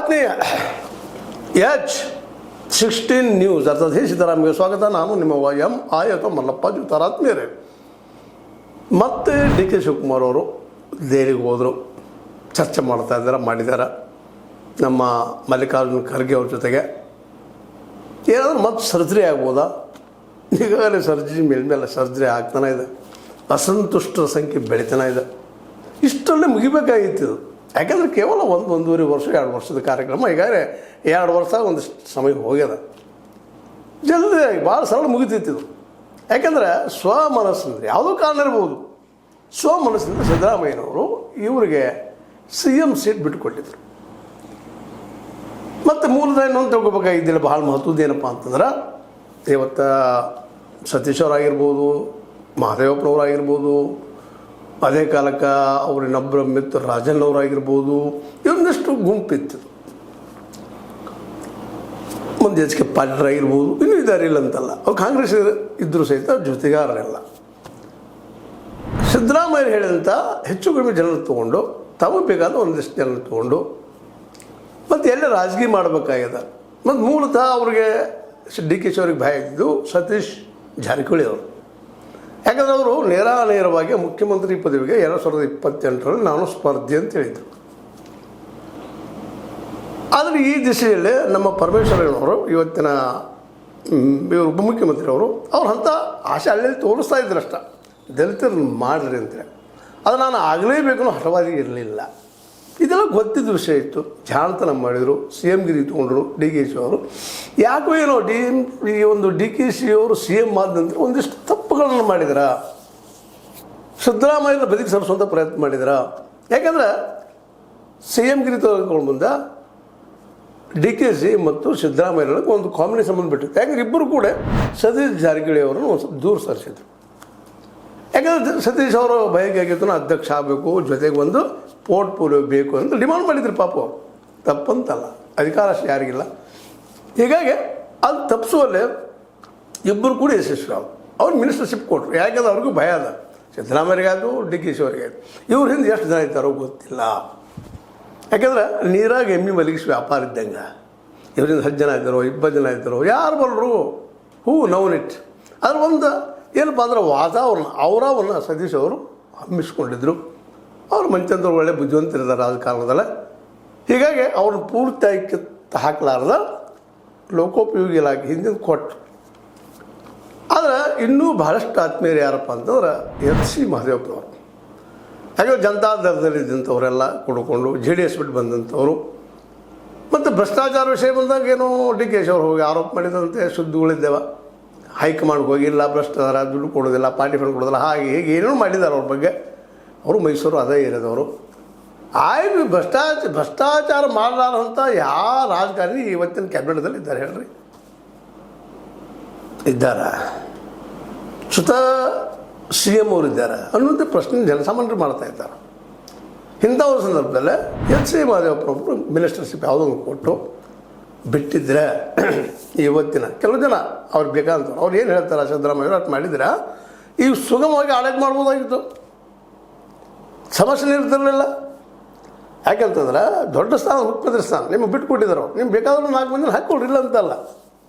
ಆತ್ಮೀಯ H16 news ಅರ್ಥಾತ್ ಹೇ ಸಿದ್ದರಾಮಯ್ಯ ಸ್ವಾಗತ. ನಾನು ನಿಮ್ಮ ಅಥವಾ ಮಲ್ಲಪ್ಪ ಜೂತಾರ. ಆತ್ಮೀಯರೇ, ಮತ್ತೆ ಡಿ ಕೆ ಶಿವಕುಮಾರ್ ಅವರು ದೆಹಲಿಗೆ ಹೋದರು, ಚರ್ಚೆ ಮಾಡಿದ್ದಾರೆ. ನಮ್ಮ ಮಲ್ಲಿಕಾರ್ಜುನ ಖರ್ಗೆ ಅವ್ರ ಜೊತೆಗೆ ಏನಾದರೂ ಮತ್ತೆ ಸರ್ಜರಿ ಆಗ್ಬೋದಾ? ಈಗಾಗಲೇ ಮೇಲ್ಮೇಲೆ ಸರ್ಜರಿ ಆಗ್ತಾನೆ ಇದೆ, ಅಸಂತುಷ್ಟರ ಸಂಖ್ಯೆ ಬೆಳಿತಾನೆ ಇದೆ. ಇಷ್ಟರಲ್ಲೇ ಮುಗಿಬೇಕಾಗಿತ್ತು ಇದು. ಯಾಕೆಂದರೆ ಕೇವಲ ಒಂದೂವರೆ ವರ್ಷ 2 ವರ್ಷದ ಕಾರ್ಯಕ್ರಮ, ಈಗಾಗಲೇ 2 ವರ್ಷ ಒಂದಿಷ್ಟು ಸಮಯ ಹೋಗ್ಯದ. ಜಲ್ದಿಯಾಗಿ ಭಾಳ ಸರಳ ಮುಗಿತಿತ್ತು. ಯಾಕೆಂದರೆ ಸ್ವಮನಸ್ಸಿನಿಂದ ಯಾವುದೋ ಕಾರಣ ಇರ್ಬೋದು, ಸ್ವಮನಸ್ಸಿನಿಂದ ಸಿದ್ದರಾಮಯ್ಯನವರು ಇವರಿಗೆ CM ಸೀಟ್ ಬಿಟ್ಟುಕೊಟ್ಟಿದ್ರು. ಮತ್ತು ಮೂಲದ ಇನ್ನೊಂದು ತಿಳ್ಕೊಬೇಕಾಗಿದ್ದಿಲ್ಲ, ಭಾಳ ಮಹತ್ವದ ಏನಪ್ಪ ಅಂತಂದ್ರೆ, ಇವತ್ತು ಸತೀಶ್ ಅವರಾಗಿರ್ಬೋದು, ಮಹದೇವಪ್ಪನವರಾಗಿರ್ಬೋದು, ಅದೇ ಕಾಲಕ್ಕೆ ಅವ್ರ ಇನ್ನೊಬ್ಬರ ಮಿತ್ರ ರಾಜನ್ ಅವರಾಗಿರ್ಬೋದು, ಇನ್ನೊಂದಷ್ಟು ಗುಂಪಿತ್ತು. ಮುಂದೆ HK ಪಾಟೀಲರಾಗಿರ್ಬೋದು, ಇನ್ನೂ ಇದ್ದಾರೆ, ಇಲ್ಲ ಅಂತಲ್ಲ. ಅವ್ರು ಕಾಂಗ್ರೆಸ್ ಇದ್ದರೂ ಸಹಿತ ಜೊತೆಗಾರರೆಲ್ಲ ಸಿದ್ದರಾಮಯ್ಯ ಹೇಳಿದಂಥ ಹೆಚ್ಚು ಕಡಿಮೆ ಜನರು ತೊಗೊಂಡು, ತಮಗೆ ಬೇಕಾದ ಒಂದಿಷ್ಟು ಜನರು ತೊಗೊಂಡು ಮತ್ತು ಎಲ್ಲ ರಾಜಕೀಯ ಮಾಡಬೇಕಾಗ್ಯದ. ಮತ್ತು ಮೂಲತಃ ಅವ್ರಿಗೆ DK ಅವರಿಗೆ ಭಯ ಇದ್ದಿದ್ದು ಸತೀಶ್ ಜಾರಕಿಹೊಳಿ ಅವರು. ಯಾಕಂದರೆ ಅವರು ನೇರವಾಗಿ ಮುಖ್ಯಮಂತ್ರಿ ಪದವಿಗೆ 2028ರಲ್ಲಿ ನಾನು ಸ್ಪರ್ಧೆ ಅಂತ ಹೇಳಿದರು. ಆದರೆ ಈ ದಿಶೆಯಲ್ಲಿ ನಮ್ಮ ಪರಮೇಶ್ವರನವರು, ಇವತ್ತಿನ ಇವರು ಉಪಮುಖ್ಯಮಂತ್ರಿ ಅವರು ಅಂಥ ಆಶೆ ಅಲ್ಲಿ ತೋರಿಸ್ತಾ ಇದ್ರು ಅಷ್ಟ, ದಲಿತರು ಮಾಡಿರಿ ಅಂತೇಳಿ. ಅದು ನಾನು ಆಗಲೇಬೇಕು ಅನ್ನೋ ಹಠವಾದಿ ಇರಲಿಲ್ಲ. ಇದೆಲ್ಲ ಗೊತ್ತಿದ್ದ ವಿಷಯ ಇತ್ತು. ಜಾಣತನ ಮಾಡಿದರು, CM ಗಿರಿ ತೊಗೊಂಡ್ರು DK ಅವರು. ಯಾಕೋ ಏನೋ ಈ ಒಂದು DK ಅವರು CM ಆದ ನಂತರ ಒಂದಿಷ್ಟು ತಪ್ಪುಗಳನ್ನು ಮಾಡಿದ್ರ, ಸಿದ್ದರಾಮಯ್ಯನ ಬದಿಗೆ ಸರಿಸುವಂಥ ಪ್ರಯತ್ನ ಮಾಡಿದ್ರ. ಯಾಕಂದರೆ CM ಗಿರಿ ತಗೊಂಡು ಮುಂದೆ DK ಮತ್ತು ಸಿದ್ದರಾಮಯ್ಯನೊಳಗೆ ಒಂದು ಕಾಂಬಿನೇಷನ್ ಬಂದುಬಿಟ್ಟಿತ್ತು. ಯಾಕಂದ್ರೆ ಇಬ್ಬರು ಕೂಡ ಸತೀಶ್ ಜಾರಕಿಹೊಳಿ ಅವರನ್ನು ಒಂದು ಸ್ವಲ್ಪ ದೂರ ಸರಿಸಿದ್ರು. ಯಾಕಂದರೆ ಸತೀಶ್ ಅವರು ಬಯಕೆಯಾಗಿತ್ತು, ಅಧ್ಯಕ್ಷ ಆಗಬೇಕು, ಜೊತೆಗೆ ಒಂದು ಪೋರ್ಟ್ಫೋಲಿಯೋ ಬೇಕು ಅಂತ ಡಿಮಾಂಡ್ ಮಾಡಿದ್ರು. ಪಾಪ ಅವರು ತಪ್ಪಂತಲ್ಲ, ಅಧಿಕಾರ ಅಷ್ಟು ಯಾರಿಗಿಲ್ಲ. ಹೀಗಾಗಿ ಅದು ತಪ್ಪಿಸುವಲ್ಲೇ ಇಬ್ಬರು ಕೂಡ ಯಶಸ್ವಿ ಅವ್ರು ಮಿನಿಸ್ಟರ್ಶಿಪ್ ಕೊಟ್ಟರು. ಯಾಕೆಂದ್ರೆ ಅವ್ರಿಗೂ ಭಯ ಅದ, ಸಿದ್ದರಾಮಯ್ಯರಿಗಾದ್ರು DK ಅವರಿಗಾದ್ರು. ಇವ್ರ ಹಿಂದೆ ಎಷ್ಟು ಜನ ಇದ್ದಾರೋ ಗೊತ್ತಿಲ್ಲ. ಯಾಕೆಂದ್ರೆ ನೀರಾಗ ಎಮ್ಮಿ ಮಲಗಿಸಿ ವ್ಯಾಪಾರ ಇದ್ದಂಗೆ, ಇವರಿಂದ 10 ಜನ ಇದ್ದಾರೋ 20 ಜನ ಇದ್ದಾರೋ ಯಾರು ಬಲ್ಲರು, ನೌನ್ ಇಟ್. ಅದ್ರ ಒಂದು ಏನಪ್ಪ ಅಂದ್ರೆ ವಾತಾವರಣ ಅವರವನ್ನು ಸತೀಶ್ ಅವರು ಹಮ್ಮಿಸ್ಕೊಂಡಿದ್ರು. ಅವ್ರು ಮಂಚಂದ್ರ ಒಳ್ಳೆ ಬುದ್ಧಿವಂತರಿದ್ದಾರೆ ರಾಜಕಾರಣದಲ್ಲ. ಹೀಗಾಗಿ ಅವ್ರನ್ನ ಪೂರ್ತಿಯಾಗಿ ಕಿತ್ತು ಹಾಕಲಾರ್ದ ಲೋಕೋಪಯೋಗಿ ಇಲಾಖೆ ಹಿಂದಿನ ಕೊಟ್ಟು. ಆದರೆ ಇನ್ನೂ ಬಹಳಷ್ಟು ಆತ್ಮೀಯರು ಯಾರಪ್ಪ ಅಂತಂದ್ರೆ HC ಮಹದೇವಪ್ಪನವರು. ಹಾಗೆ ಜನತಾದಳದಲ್ಲಿ ಇದ್ದಂಥವರೆಲ್ಲ ಕುಡ್ಕೊಂಡು JDS ಬಿಟ್ಟು ಬಂದಂಥವ್ರು. ಮತ್ತು ಭ್ರಷ್ಟಾಚಾರ ವಿಷಯ ಬಂದಾಗ ಏನೋ DK ಅವರು ಹೋಗಿ ಆರೋಪ ಮಾಡಿದಂತೆ ಸುದ್ದಿಗಳಿದ್ದೇವೆ. ಹೈಕಮಾಂಡ್ಗೆ ಹೋಗಿಲ್ಲ, ಭ್ರಷ್ಟಾಚಾರ, ದುಡ್ಡು ಕೊಡೋದಿಲ್ಲ, ಪಾರ್ಟಿ ಫಂಡ್ ಕೊಡೋದಿಲ್ಲ, ಹಾಗೆ ಹೀಗೆ ಏನೇನೋ ಮಾಡಿದ್ದಾರೆ ಅವ್ರ ಬಗ್ಗೆ. ಅವರು ಮೈಸೂರು ಅದೇ ಏರಿಯಾದವರು. ಆಯ್ತು, ಭ್ರಷ್ಟಾಚಾರ ಮಾಡಲಾರಂಥ ಯಾವ ರಾಜಕಾರಣಿ ಇವತ್ತಿನ ಕ್ಯಾಬಿನೆಟ್ದಲ್ಲಿ ಇದ್ದಾರೆ ಹೇಳ್ರಿ? ಇದ್ದಾರ? ಸ್ವತಃ CM ಅವರು ಇದ್ದಾರೆ ಅನ್ನೋಂಥ ಪ್ರಶ್ನೆ ಜನಸಾಮಾನ್ಯರು ಮಾಡ್ತಾ ಇದ್ದಾರೆ. ಇಂಥ ಒಂದು ಸಂದರ್ಭದಲ್ಲೇ HC ಮಹದೇವಪ್ಪನೊಬ್ಬರು ಮಿನಿಸ್ಟರ್ಶಿಪ್ ಯಾವುದೊಂದು ಕೊಟ್ಟು ಬಿಟ್ಟಿದ್ರೆ ಇವತ್ತಿನ ಕೆಲವು ಜನ ಅವ್ರು ಬೇಕಾದಂಥವ್ರು ಅವ್ರು ಏನು ಹೇಳ್ತಾರೆ, ಸಿದ್ದರಾಮಯ್ಯ ಅಷ್ಟು ಮಾಡಿದ್ರೆ ಈಗ ಸುಗಮವಾಗಿ ಆಡಳಿತ ಮಾಡ್ಬೋದಾಗಿತ್ತು, ಸಮಸ್ಯೆ ಇರ್ತಿರಲಿಲ್ಲ. ಯಾಕೆಂತಂದ್ರೆ ದೊಡ್ಡ ಸ್ಥಾನ, ಮುಖ್ಯಮಂತ್ರಿ ಸ್ಥಾನ ನಿಮಗೆ ಬಿಟ್ಟುಕೊಟ್ಟಿದ್ದಾರೆ. ನಿಮ್ಗೆ ಬೇಕಾದ್ರೂ 4 ಮಂದಿನ ಹಾಕ್ಕೊಡ್ರಿಲ್ಲ ಅಂತಲ್ಲ.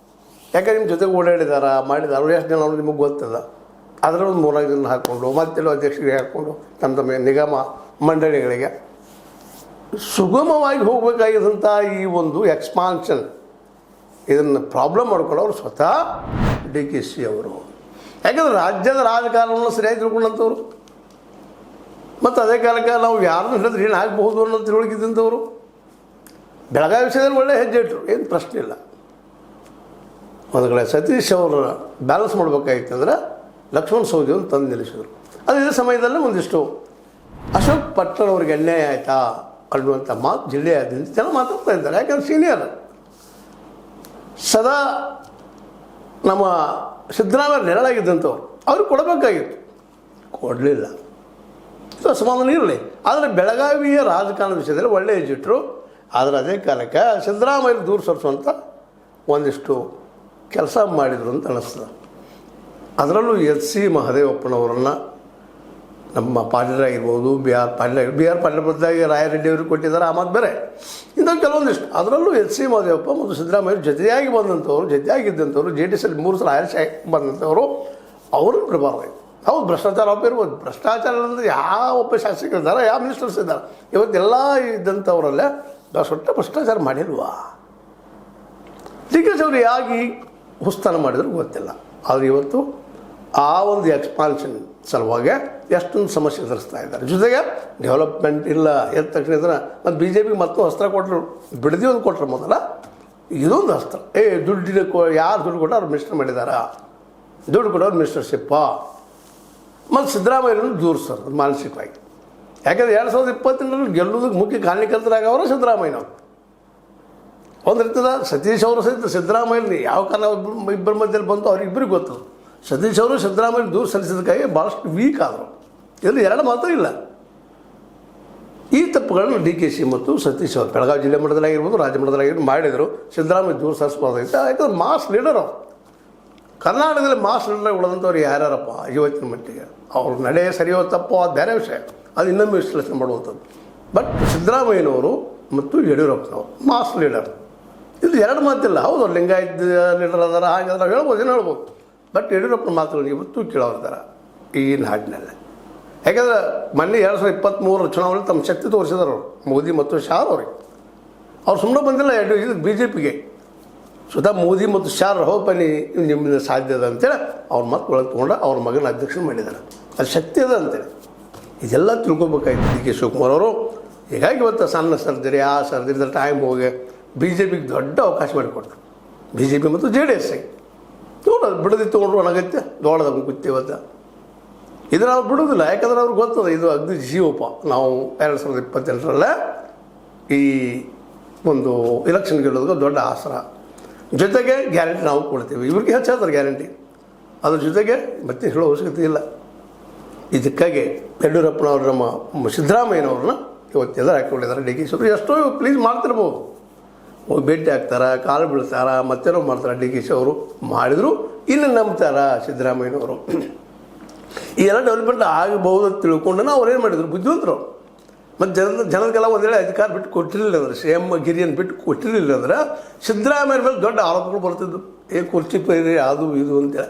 ಯಾಕೆ ನಿಮ್ಮ ಜೊತೆಗೆ ಮಾಡಿದಾರೆ ಅವ್ರು ಎಷ್ಟು ಜನ ಅವ್ರು ನಿಮಗೆ ಗೊತ್ತದ. ಅದರ ಒಂದು 3-4 ಜನ ಹಾಕ್ಕೊಂಡು ಮತ್ತೆಲ್ಲೋ ಅಧ್ಯಕ್ಷರಿಗೆ ಹಾಕ್ಕೊಂಡು ತಮ್ಮ ನಿಗಮ ಮಂಡಳಿಗಳಿಗೆ ಸುಗಮವಾಗಿ ಹೋಗಬೇಕಾಗಿದ್ದಂಥ ಈ ಒಂದು ಎಕ್ಸ್ಪಾನ್ಷನ್, ಇದನ್ನು ಪ್ರಾಬ್ಲಮ್ ಮಾಡ್ಕೊಳ್ಳೋರು ಸ್ವತಃ DK ಅವರು. ಯಾಕಂದರೆ ರಾಜ್ಯದ ರಾಜಕಾರಣವನ್ನು ಸರಿಯಾಗಿ ತಿಳ್ಕೊಂಡಂಥವ್ರು. ಮತ್ತು ಅದೇ ಕಾಲಕ್ಕೆ ನಾವು ಯಾರನ್ನು ಹೇಳಿದ್ರೆ ಏನು ಆಗಬಹುದು ಅನ್ನೋ ತಿಳುವಳಿಕಿದ್ದಂಥವ್ರು. ಬೆಳಗಾವಿ ವಿಷಯದಲ್ಲಿ ಒಳ್ಳೆ ಹೆಜ್ಜೆ ಇಟ್ಟರು, ಏನು ಪ್ರಶ್ನೆ ಇಲ್ಲ. ಒಂದು ಕಡೆ ಸತೀಶ್ ಅವರ ಬ್ಯಾಲೆನ್ಸ್ ಮಾಡಬೇಕಾಗಿತ್ತಂದ್ರೆ ಲಕ್ಷ್ಮಣ ಸವದಿಯನ್ನು ತಂದು ನಿಲ್ಲಿಸಿದ್ರು. ಅದು ಇದೇ ಸಮಯದಲ್ಲೇ ಒಂದಿಷ್ಟು ಅಶೋಕ್ ಪಟ್ಟಣ ಅವ್ರಿಗೆ ಅನ್ಯಾಯ ಆಯಿತಾ ಅನ್ನುವಂಥ ಮಾತು ಜಿಲ್ಲೆಯಾದ್ಯಂತ ಜನ ಮಾತಾಡ್ತಾ ಇದ್ದಾರೆ. ಯಾಕಂದ್ರೆ ಸೀನಿಯರ್ ಸದಾ ನಮ್ಮ ಸಿದ್ದರಾಮಯ್ಯ ನೆರಳಾಗಿದ್ದಂಥವ್ರು, ಅವ್ರಿಗೆ ಕೊಡಬೇಕಾಗಿತ್ತು, ಕೊಡಲಿಲ್ಲ. ಸಮಾಧಾನ ಇರಲಿ. ಆದರೆ ಬೆಳಗಾವಿಯ ರಾಜಕಾರಣದ ವಿಷಯದಲ್ಲಿ ಒಳ್ಳೆಯ ಹೆಜ್ಜಿಟ್ಟರು. ಆದರೆ ಅದೇ ಕಾಲಕ್ಕೆ ಸಿದ್ದರಾಮಯ್ಯ ದೂರ ಸರಿಸುವಂಥ ಒಂದಿಷ್ಟು ಕೆಲಸ ಮಾಡಿದರು ಅಂತ ಅನ್ನಿಸ್ತದೆ. ಅದರಲ್ಲೂ HC ಮಹದೇವಪ್ಪನವರನ್ನು ನಮ್ಮ ಪಾಟೀಲ್ ಆಗಿರ್ಬೋದು, ಬಿ ಆರ್ ಪಾಟೀಲ್ ಬದಲಾಗಿ ರಾಯರೆಡ್ಡಿ ಅವರು ಕೊಟ್ಟಿದ್ದಾರೆ, ಆ ಮಾತು ಬೇರೆ. ಇಂಥ ಕೆಲವೊಂದಿಷ್ಟು, ಅದರಲ್ಲೂ ಎಚ್ ಸಿ ಮಹದೇವಪ್ಪ ಮತ್ತು ಸಿದ್ದರಾಮಯ್ಯ ಜೊತೆಯಾಗಿ ಬಂದಂಥವ್ರು, ಜೊತೆಯಾಗಿದ್ದಂಥವ್ರು, JDS ಅಲ್ಲಿ 3 ಸಲ ಆರಿಸಿ ಬಂದಂಥವ್ರು, ಅವ್ರನ್ನ ಬಿಡಬಾರ್ದು. ಹೌದು, ಭ್ರಷ್ಟಾಚಾರ ಒಬ್ಬ ಇರ್ಬೋದು. ಭ್ರಷ್ಟಾಚಾರ ಅಂದರೆ ಯಾವ ಒಬ್ಬ ಶಾಸಕರಿದ್ದಾರೆ, ಯಾವ ಮಿನಿಸ್ಟರ್ಸ್ ಇದ್ದಾರೆ, ಇವತ್ತೆಲ್ಲ ಇದ್ದಂಥವರಲ್ಲೇ ಭ್ರಷ್ಟಾಚಾರ ಮಾಡಿಲ್ವಾ? DK ಅವರು ಯಾಕೆ ಹುಸ್ತಾನ ಮಾಡಿದ್ರು ಗೊತ್ತಿಲ್ಲ. ಆದರೆ ಇವತ್ತು ಆ ಒಂದು ಎಕ್ಸ್ಪಾನ್ಷನ್ ಸಲುವಾಗಿ ಎಷ್ಟೊಂದು ಸಮಸ್ಯೆ ಎದುರಿಸ್ತಾ ಇದ್ದಾರೆ. ಜೊತೆಗೆ ಡೆವಲಪ್ಮೆಂಟ್ ಇಲ್ಲ ಎದ್ದ ತಕ್ಷಣ ಇದನ್ನು ಮತ್ತು BJPಗೆ ಮತ್ತೊಂದು ಅಸ್ತ್ರ ಕೊಟ್ಟರು, ಬಿಡದಿ ಒಂದು ಕೊಟ್ಟರು ಮೊದಲ, ಇದೊಂದು ಅಸ್ತ್ರ. ದುಡ್ಡಿನ ಯಾರು ದುಡ್ಡು ಕೊಟ್ಟು ಅವ್ರು ಮಿನಿಸ್ಟರ್ ಮಾಡಿದಾರ, ದುಡ್ಡು ಕೊಡೋರು ಮಿನಿಸ್ಟರ್ಶಿಪ್ಪ. ಮತ್ತು ಸಿದ್ದರಾಮಯ್ಯನನ್ನು ದೂರಿಸ್ತಾರೆ ಮಾನಸಿಕವಾಗಿ. ಯಾಕಂದರೆ 2028 ಗೆಲ್ಲೋದಕ್ಕೆ ಮುಖ್ಯ ಕಾರಣಕರ್ತರಾಗವರು ಸಿದ್ದರಾಮಯ್ಯನವರು. ಒಂದು ರೀತಿಯ ಸತೀಶ್ ಅವರು ಸಹಿತ ಸಿದ್ದರಾಮಯ್ಯ ಯಾವ ಕಾರಣ ಇಬ್ಬರ ಮಧ್ಯದಲ್ಲಿ ಬಂತು ಅವ್ರಿಬ್ಬರಿಗೆ ಗೊತ್ತು. ಸತೀಶ್ ಅವರು ಸಿದ್ದರಾಮಯ್ಯ ದೂರ ಸಲ್ಲಿಸಿದಕ್ಕಾಗಿ ಭಾಳಷ್ಟು ವೀಕ್ ಆದರು. ಇದರಲ್ಲಿ 2 ಮಾತ್ರ ಇಲ್ಲ. ಈ ತಪ್ಪುಗಳನ್ನು DKC ಮತ್ತು ಸತೀಶ್ ಅವರು ಬೆಳಗಾವಿ ಜಿಲ್ಲೆ ಮಟ್ಟದಲ್ಲಾಗಿರ್ಬೋದು, ರಾಜ್ಯ ಮಟ್ಟದಲ್ಲಾಗಿರ್ಬೋದು ಮಾಡಿದರು. ಸಿದ್ದರಾಮಯ್ಯ ದೂರ ಸಲ್ಲಿಸಬಾರ್ದಾಗಿತ್ತು. ಯಾಕಂದ್ರೆ ಮಾಸ್ ಲೀಡರ್ ಅವರು, ಕರ್ನಾಟಕದಲ್ಲಿ ಮಾಸ್ ಲೀಡರ್ ಉಳಿದಂಥವ್ರು ಯಾರ್ಯಾರಪ್ಪ ಇವತ್ತಿನ ಮಟ್ಟಿಗೆ. ಅವ್ರ ನಡೆ ಸರಿಯೋ ತಪ್ಪೋ ಅದು ಬೇರೆ ವಿಷಯ, ಅದು ಇನ್ನೊಮ್ಮೆ ವಿಶ್ಲೇಷಣೆ ಮಾಡುವಂಥದ್ದು. ಬಟ್ ಸಿದ್ದರಾಮಯ್ಯನವರು ಮತ್ತು ಯಡಿಯೂರಪ್ಪನವರು ಮಾಸ್ ಲೀಡರ್, ಇದು 2 ಮಾತಿಲ್ಲ. ಹೌದು, ಲಿಂಗಾಯತ್ ಲೀಡರ್ ಅದಾರ, ಹಾಗೆ ನಾವು ಹೇಳ್ಬೋದು, ಏನು ಹೇಳ್ಬೋದು. ಬಟ್ ಯಡಿಯೂರಪ್ಪನ ಮಾತುಗಳಿಗೆ ಇವತ್ತು ಕೇಳೋರ್ತಾರೆ ಈ ನಾಡಿನಲ್ಲಿ. ಯಾಕಂದ್ರೆ ಮೊನ್ನೆ 2023 ಚುನಾವಣೆ ತಮ್ಮ ಶಕ್ತಿ ತೋರಿಸಿದ್ರು ಅವರು, ಮೋದಿ ಮತ್ತು ಶಾ ಅವ್ರಿಗೆ. ಅವ್ರು ಸುಮ್ಮನೆ ಬಂದಿಲ್ಲ ಇದು BJPಗೆ. ಸ್ವತಃ ಮೋದಿ ಮತ್ತು ಶಾ ಹೋಗಿ ಬನ್ನಿ ನಿಮ್ಮಿಂದ ಸಾಧ್ಯ ಅದ ಅಂತೇಳಿ ಅವ್ರ ಮಾತು ಒಳಗೆ ತೊಗೊಂಡು ಅವ್ರ ಮಗನ ಅಧ್ಯಕ್ಷನ ಮಾಡಿದ್ದಾರೆ. ಅದು ಶಕ್ತಿ ಅದ ಅಂತೇಳಿ ಇದೆಲ್ಲ ತಿಳ್ಕೊಬೇಕಾಯ್ತು DK ಶಿವಕುಮಾರ್ ಅವರು. ಹೀಗಾಗಿ ಇವತ್ತು ಸಣ್ಣ ಸರ್ಜರಿ, ಆ ಸರ್ಜರಿ ಟೈಮ್ ಹೋಗಿ BJPಗೆ ದೊಡ್ಡ ಅವಕಾಶ ಮಾಡಿಕೊಟ್ರು. BJP ಮತ್ತು JDS ನೋಡೋದು ಬಿಡದಿ ತೊಗೊಂಡ್ರು ಅನಗತ್ಯ ದೊಡ್ಡದಾಗ ಕೂತಿ ಇವತ್ತು. ಇದನ್ನು ಅವ್ರು ಬಿಡೋದಿಲ್ಲ. ಯಾಕಂದ್ರೆ ಅವ್ರಿಗೆ ಗೊತ್ತದ ಇದು ಅಗ್ನಿ ಜೀವಪ್ಪ. ನಾವು 2028 ಈ ಒಂದು ಎಲೆಕ್ಷನ್ ಗೆಲ್ಲೋದಕ್ಕೆ ದೊಡ್ಡ ಆಸರ. ಜೊತೆಗೆ ಗ್ಯಾರಂಟಿ ನಾವು ಕೊಡ್ತೀವಿ, ಇವ್ರಿಗೆ ಹೆಚ್ಚಾದ್ರೆ ಗ್ಯಾರಂಟಿ. ಅದ್ರ ಜೊತೆಗೆ ಮತ್ತೆ ಹೇಳೋ ಅವಶ್ಯಕತೆ ಇಲ್ಲ. ಇದಕ್ಕಾಗಿ ಯಡಿಯೂರಪ್ಪನವ್ರು ನಮ್ಮ ಸಿದ್ದರಾಮಯ್ಯನವ್ರನ್ನ ಇವತ್ತು ಎದುರು ಹಾಕಿಕೊಂಡಿದ್ದಾರೆ. DKC ಅವರು ಎಷ್ಟೋ ಪ್ಲೀಸ್ ಮಾಡ್ತಿರ್ಬೋದು, ಹೋಗಿ ಭೇಟಿ ಆಗ್ತಾರೆ, ಕಾಲು ಬೀಳ್ತಾರೆ, ಮತ್ತೇನೋ ಮಾಡ್ತಾರೆ. DKC ಅವರು ಮಾಡಿದ್ರು ಇನ್ನು ನಂಬ್ತಾರೆ ಸಿದ್ದರಾಮಯ್ಯನವರು. ಈ ಎಲ್ಲ ಡೆವಲಪ್ಮೆಂಟ್ ಆಗಬಹುದು ಅಂತ ತಿಳ್ಕೊಂಡು ಅವ್ರು ಏನು ಮಾಡಿದ್ರು, ಬುದ್ಧಿವಂತರು. ಮತ್ತು ಜನರಿಗೆಲ್ಲ ಒಂದು ವೇಳೆ ಅಧಿಕಾರ ಬಿಟ್ಟು ಕೊಟ್ಟಿರಲಿಲ್ಲ ಅಂದರೆ, CM ಗಿರಿಯನ್ನು ಬಿಟ್ಟು ಕೊಟ್ಟಿರಲಿಲ್ಲ ಅಂದ್ರೆ ಸಿದ್ದರಾಮಯ್ಯ ಮೇಲೆ ದೊಡ್ಡ ಆರೋಪಗಳು ಬರ್ತಿದ್ದು. ಕುರ್ಚಿ ಪೈರಿ ಅದು ಇದು ಅಂತೇಳಿ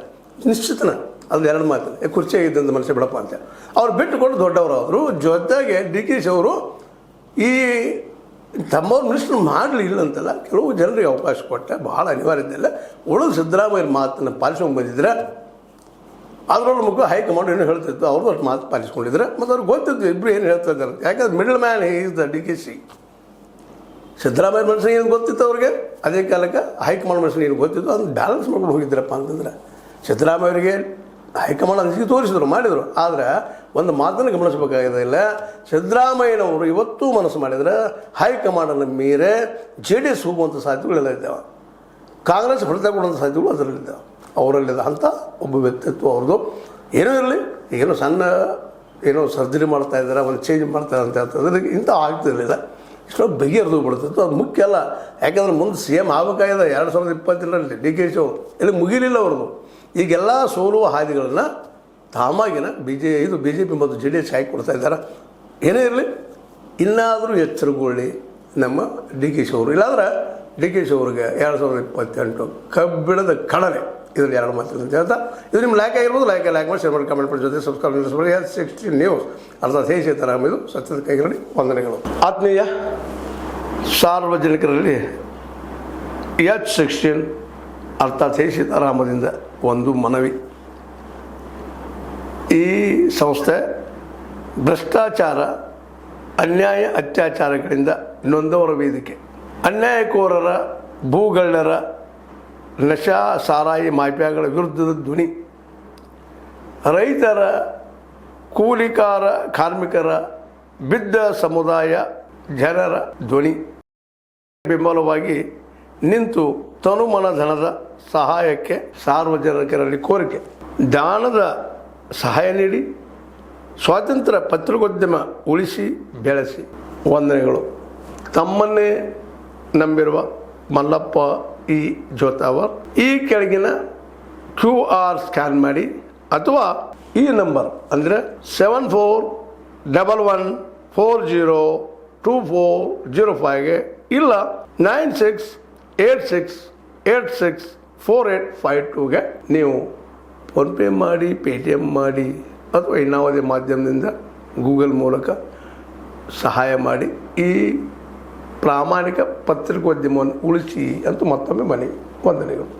ನಿಶ್ಚಿತನ ಅದು 2 ಮಾತು. ಕುರ್ಚಿ ಆಗಿದ್ದಂತ ಮನುಷ್ಯ ಬಿಡಪ್ಪ ಅಂತ ಅವ್ರು ಬಿಟ್ಟುಕೊಂಡು ದೊಡ್ಡವರು ಆದರು. ಜೊತೆಗೆ DKC ಅವರು ಈ ತಮ್ಮವ್ರ ಮಿನಿಸ್ಟರ್ ಮಾಡಲಿಲ್ಲ ಅಂತಲ್ಲ, ಕೆಲವು ಜನರಿಗೆ ಅವಕಾಶ ಕೊಟ್ಟೆ, ಭಾಳ ಅನಿವಾರ್ಯತೆಲ್ಲ. ಉಳಿದು ಸಿದ್ದರಾಮಯ್ಯ ಮಾತನ್ನು ಪಾಲಿಸ್ಕೊಂಡು ಬಂದಿದ್ರೆ ಅದರೊಳಗೆ ಮುಖ್ಯ ಹೈಕಮಾಂಡ್ ಏನು ಹೇಳ್ತಿತ್ತು, ಅವ್ರದ್ದು ಅಷ್ಟು ಮಾತು ಪಾಲಿಸ್ಕೊಂಡಿದ್ರೆ ಮತ್ತು ಅವ್ರಿಗೆ ಗೊತ್ತಿತ್ತು ಇಬ್ಬರು ಏನು ಹೇಳ್ತಾ ಇದ್ದಾರೆ. ಯಾಕಂದ್ರೆ middle man is the DKC. Siddaramaiah ಮನುಷ್ಯನಿಗೆ ಏನು ಗೊತ್ತಿತ್ತು ಅವ್ರಿಗೆ, ಅದೇ ಕಾಲಕ್ಕೆ ಹೈಕಮಾಂಡ್ ಮನುಷ್ಯನಿಗೆ ಏನು ಗೊತ್ತಿತ್ತು, ಅದನ್ನು ಬ್ಯಾಲೆನ್ಸ್ ಮಾಡ್ಕೊಂಡು ಹೋಗಿದ್ರಪ್ಪ ಅಂತಂದ್ರೆ ಸಿದ್ದರಾಮಯ್ಯ ಅವರಿಗೆ ಹೈಕಮಾಂಡ್ ಅನಿಸಿಕೆ ತೋರಿಸಿದ್ರು, ಮಾಡಿದರು. ಆದರೆ ಒಂದು ಮಾತನ್ನು ಗಮನಿಸಬೇಕಾಗಿದೆ. ಇಲ್ಲ, ಸಿದ್ದರಾಮಯ್ಯನವರು ಇವತ್ತು ಮನಸ್ಸು ಮಾಡಿದರೆ ಹೈಕಮಾಂಡನ್ನು ಮೀರೆ JDS ಹೋಗುವಂಥ ಸಾಧ್ಯತೆಗಳೆಲ್ಲ ಇದ್ದಾವೆ, ಕಾಂಗ್ರೆಸ್ ಹೊಡೆತ ಕೊಡುವಂಥ ಸಾಧ್ಯತೆಗಳು ಅದರಲ್ಲಿದ್ದಾವೆ. ಅವರಲ್ಲಿದ್ದ ಅಂಥ ಒಬ್ಬ ವ್ಯಕ್ತಿತ್ವ ಅವ್ರದ್ದು. ಏನೋ ಇರಲಿ, ಏನೋ ಸಣ್ಣ ಏನೋ ಸರ್ಜರಿ ಮಾಡ್ತಾಯಿದ್ದಾರೆ, ಒಂದು ಚೇಂಜ್ ಮಾಡ್ತಾರೆ ಅಂತ ಹೇಳ್ತಾರೆ, ಇಂಥ ಆಗ್ತಿರಲಿಲ್ಲ. ಇಷ್ಟೋ ಬಗೆಹರಿದು ಬಿಡ್ತಿತ್ತು. ಅದು ಮುಖ್ಯ ಅಲ್ಲ. ಯಾಕಂದ್ರೆ ಮುಂದೆ CM ಆಗಬೇಕಾಗಿದೆ 2022 DKC ಅವರು. ಇಲ್ಲಿ ಮುಗಿಲಿಲ್ಲ ಅವ್ರದ್ದು. ಈಗೆಲ್ಲ ಸೋಲುವ ಹಾದಿಗಳನ್ನು ತಾಮಾಗಿನ BJP ಮತ್ತು JDS ಹಾಕಿ ಕೊಡ್ತಾ ಇದ್ದಾರೆ. ಏನೇ ಇರಲಿ, ಇನ್ನಾದರೂ ಎಚ್ಚರಗೊಳ್ಳಿ ನಮ್ಮ DKC ಅವರು. ಇಲ್ಲಾಂದ್ರೆ DKC ಅವ್ರಿಗೆ 2028 ಕಬ್ಬಿಣದ ಕಡಲೆ. ಇದರಲ್ಲಿ 2 ಮಾತು ಅಂತ ಹೇಳ್ತಾ, ಇದು ನಿಮ್ಮ ಲೈಕ್ ಆಗಿರ್ಬೋದು. ಲೈಕ್ ಮಾಡಿ, ಶೇರ್ ಮಾಡಿ, ಕಮೆಂಟ್ ಮಾಡಿ, ಜೊತೆ ಸಬ್ಸ್ಕ್ರೈಬ್ ಮಾಡಿ. H16 ನ್ಯೂಸ್ ಅರ್ಥಾತ್ ಹೇಸಿತರಾಮ್, ಇದು ಸತ್ಯದ ಕೈಗಳಲ್ಲಿ ವಂದನೆಗಳು. ಆತ್ಮೀಯ ಸಾರ್ವಜನಿಕರಲ್ಲಿ H16 ಅರ್ಥಾತ್ ಹೇಸಿತರಾಮದಿಂದ ಒಂದು ಮನವಿ. ಈ ಸಂಸ್ಥೆ ಭ್ರಷ್ಟಾಚಾರ, ಅನ್ಯಾಯ, ಅತ್ಯಾಚಾರಗಳಿಂದ ನೊಂದವರ ವೇದಿಕೆ. ಅನ್ಯಾಯಕೋರರ, ಭೂಗಳ್ಳರ, ನಶಾ ಸಾರಾಯಿ ಮಾಫಿಯಾಗಳ ವಿರುದ್ಧದ ಧ್ವನಿ. ರೈತರ, ಕೂಲಿಕಾರ, ಕಾರ್ಮಿಕರ, ಬಿದ್ದ ಸಮುದಾಯ ಜನರ ಧ್ವನಿ. ಬೆಂಬಲವಾಗಿ ನಿಂತು ತನುಮನ ಧನದ ಸಹಾಯಕ್ಕೆ ಸಾರ್ವಜನಿಕರಲ್ಲಿ ಕೋರಿಕೆ. ದಾನದ ಸಹಾಯ ನೀಡಿ ಸ್ವಾತಂತ್ರ್ಯ ಪತ್ರಿಕೋದ್ಯಮ ಉಳಿಸಿ ಬೆಳೆಸಿ. ವಂದನೆಗಳು. ತಮ್ಮನ್ನೇ ನಂಬಿರುವ ಮಲ್ಲಪ್ಪ ಇ ಜೋತಾವರ್. ಈ ಕೆಳಗಿನ QR ಸ್ಕ್ಯಾನ್ ಮಾಡಿ ಅಥವಾ ಈ ನಂಬರ್ ಅಂದರೆ 7411402405ಗೆ ಇಲ್ಲ 9686864852ಗೆ ನೀವು ಫೋನ್ಪೇ ಮಾಡಿ, ಪೇಟಿಎಮ್ ಮಾಡಿ ಅಥವಾ ಇನ್ನಾವುದೇ ಮಾಧ್ಯಮದಿಂದ ಗೂಗಲ್ ಮೂಲಕ ಸಹಾಯ ಮಾಡಿ ಈ ಪ್ರಾಮಾಣಿಕ ಪತ್ರಿಕೋದ್ಯಮವನ್ನು ಉಳಿಸಿ ಅಂತ ಮತ್ತೊಮ್ಮೆ ಮನವಿ. ವಂದನೆಗಳು.